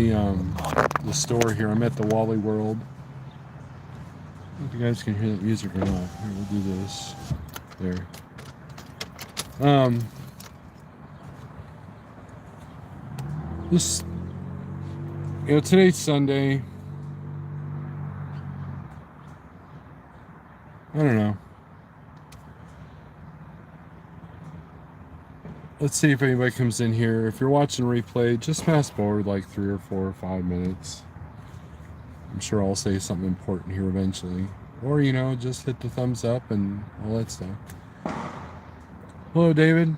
the store here. I'm at the Wally World. I don't know if you guys can hear that music or not. Here, we'll do this. There. This, today's Sunday. I don't know. Let's see if anybody comes in here. If you're watching replay, just fast forward like 3 or 4 or 5 minutes. I'm sure I'll say something important here eventually. Or, just hit the thumbs up and all that stuff. Hello, David.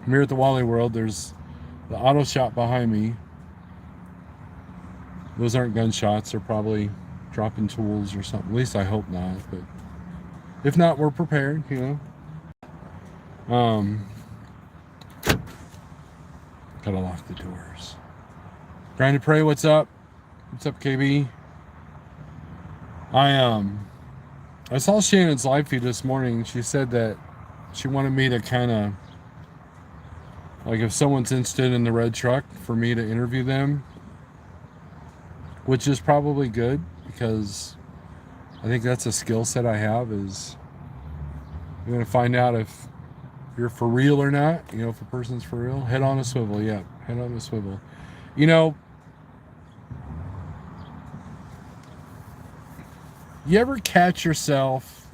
I'm here at the Wally World. There's the auto shop behind me. Those aren't gunshots. They're probably dropping tools or something. At least I hope not. But if not, we're prepared, Gotta lock the doors. Trying to pray. What's up? What's up, KB? I saw Shannon's live feed this morning. She said that she wanted me to kind of, like, if someone's interested in the red truck, for me to interview them, which is probably good because I think that's a skill set I have. Is you're gonna find out if you're for real or not. If a person's for real. Head on a swivel. Yeah, head on a swivel. You ever catch yourself,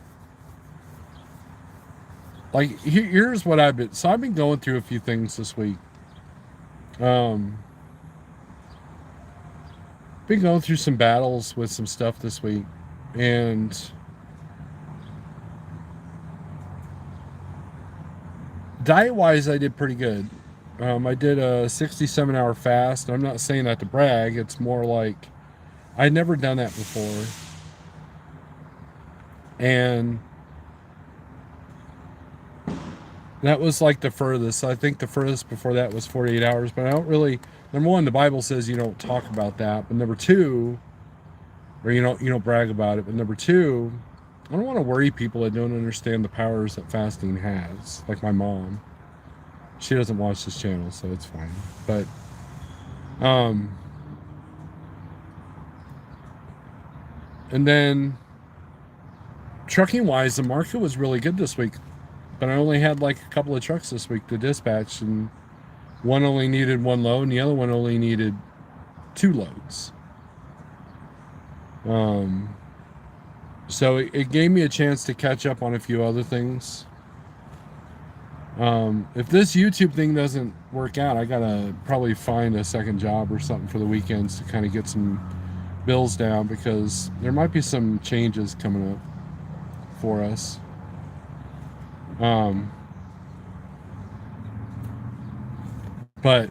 like, here's what I've been going through a few things this week. Been going through some battles with some stuff this week, and diet-wise, I did pretty good. I did a 67-hour fast. I'm not saying that to brag. It's more like I'd never done that before. And that was like the furthest. I think the furthest before that was 48 hours. But I don't really, number one, the Bible says you don't talk about that. But number two, or you don't brag about it. But number two, I don't want to worry people that don't understand the powers that fasting has. Like my mom. She doesn't watch this channel, so it's fine. But and then trucking wise, the market was really good this week, but I only had like a couple of trucks this week to dispatch, and one only needed 1 load and the other one only needed 2 loads. So it gave me a chance to catch up on a few other things. If this YouTube thing doesn't work out, I gotta probably find a second job or something for the weekends to kind of get some bills down, because there might be some changes coming up for us. But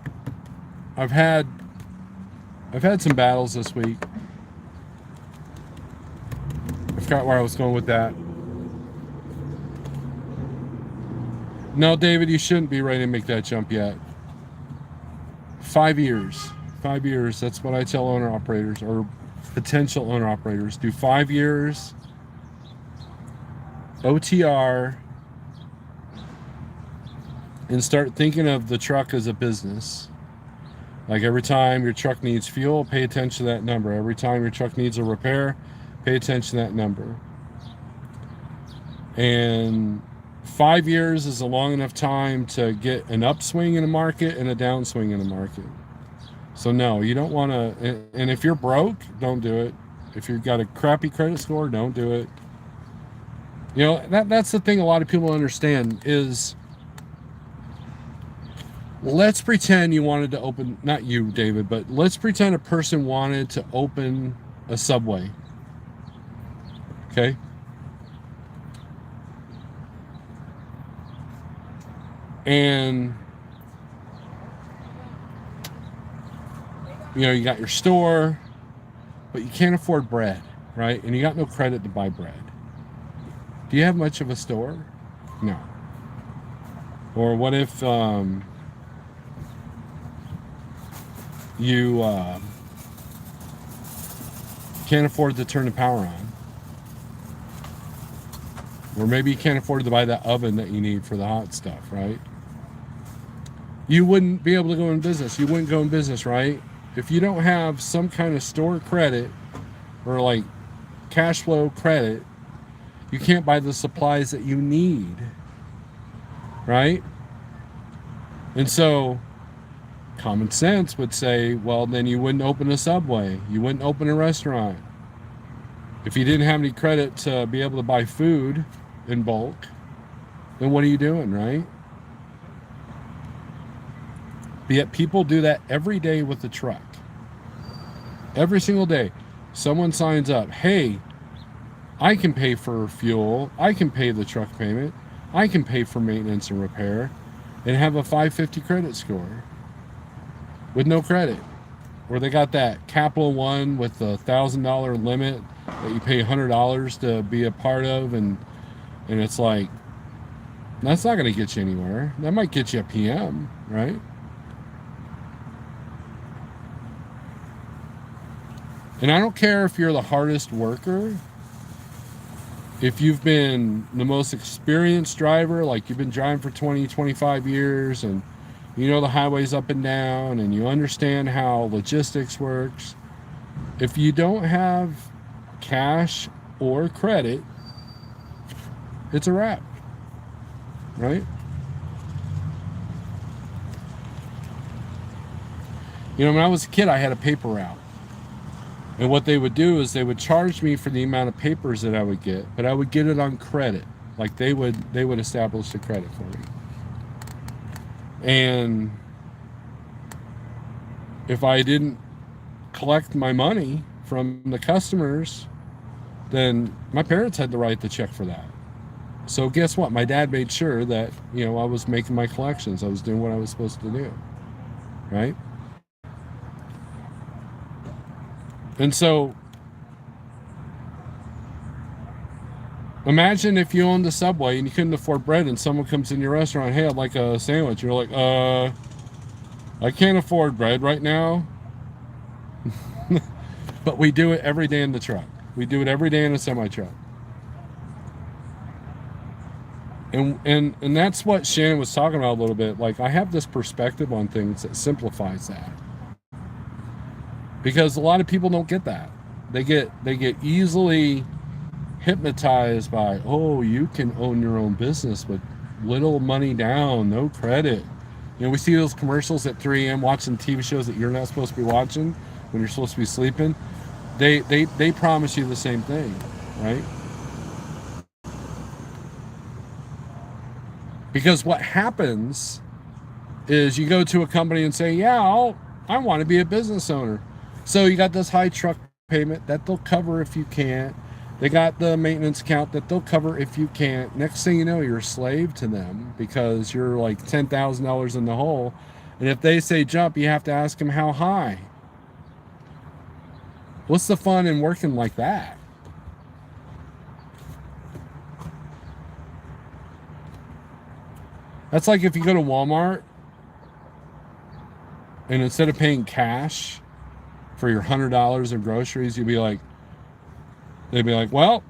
I've had some battles this week. I forgot where I was going with that. No, David, you shouldn't be ready to make that jump yet. 5 years. 5 years. That's what I tell owner-operators, or potential owner-operators. Do 5 years OTR and start thinking of the truck as a business. Like, every time your truck needs fuel, pay attention to that number. Every time your truck needs a repair, pay attention to that number. And 5 years is a long enough time to get an upswing in the market and a downswing in the market. So no, you don't want to. And if you're broke, don't do it. If you've got a crappy credit score, don't do it. That's the thing a lot of people understand is, let's pretend you wanted to open, not you, David, but let's pretend a person wanted to open a Subway. Okay? And you got your store, but you can't afford bread, right? And you got no credit to buy bread. Do you have much of a store? No. Or what if you can't afford to turn the power on? Or maybe you can't afford to buy that oven that you need for the hot stuff, right? you wouldn't be able to go in business. You wouldn't go in business, right? If you don't have some kind of store credit or like cash flow credit, you can't buy the supplies that you need, right? And so common sense would say, well, then you wouldn't open a Subway. You wouldn't open a restaurant. If you didn't have any credit to be able to buy food in bulk, then what are you doing, right? But yet people do that every day with the truck. Every single day. Someone signs up, hey, I can pay for fuel, I can pay the truck payment, I can pay for maintenance and repair, and have a 550 credit score with no credit. Or they got that Capital One with the $1,000 limit that you pay $100 to be a part of, and it's like, that's not going to get you anywhere. That might get you a PM, right? And I don't care if you're the hardest worker, if you've been the most experienced driver, like you've been driving for 20, 25 years, and you know the highways up and down, and you understand how logistics works. If you don't have cash or credit, it's a wrap, right? You know, when I was a kid, I had a paper route. And what they would do is they would charge me for the amount of papers that I would get, but I would get it on credit. Like they would establish the credit for me. And if I didn't collect my money from the customers, then my parents had to write the check for that. So guess what? My dad made sure that, you know, I was making my collections. I was doing what I was supposed to do, right? And so imagine if you owned a Subway and you couldn't afford bread and someone comes in your restaurant, hey, I'd like a sandwich. You're like, I can't afford bread right now. But we do it every day in the truck. We do it every day in a semi-truck. And that's what Shannon was talking about a little bit. Like, I have this perspective on things that simplifies that. Because a lot of people don't get that. They get easily hypnotized by, oh, you can own your own business with little money down, no credit. You know, we see those commercials at 3 a.m. watching TV shows that you're not supposed to be watching when you're supposed to be sleeping. They promise you the same thing, right? Because what happens is you go to a company and say, yeah, I want to be a business owner. So you got this high truck payment that they'll cover if you can't. They got the maintenance account that they'll cover if you can't. Next thing you know, you're a slave to them because you're like $10,000 in the hole. And if they say jump, you have to ask them how high. What's the fun in working like that? That's like if you go to Walmart and instead of paying cash for your $100 of groceries, they'd be like, well,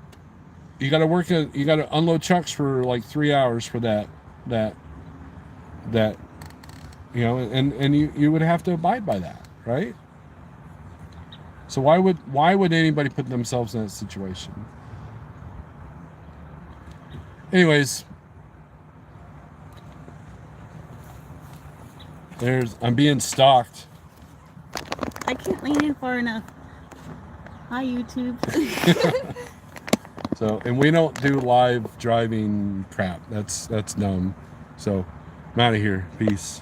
you got to unload trucks for like 3 hours for that, you know, and you would have to abide by that, right? So why would anybody put themselves in that situation? Anyways, I'm being stalked. I can't lean in far enough. Hi, YouTube. So, and we don't do live driving crap. That's dumb. So, I'm out of here. Peace.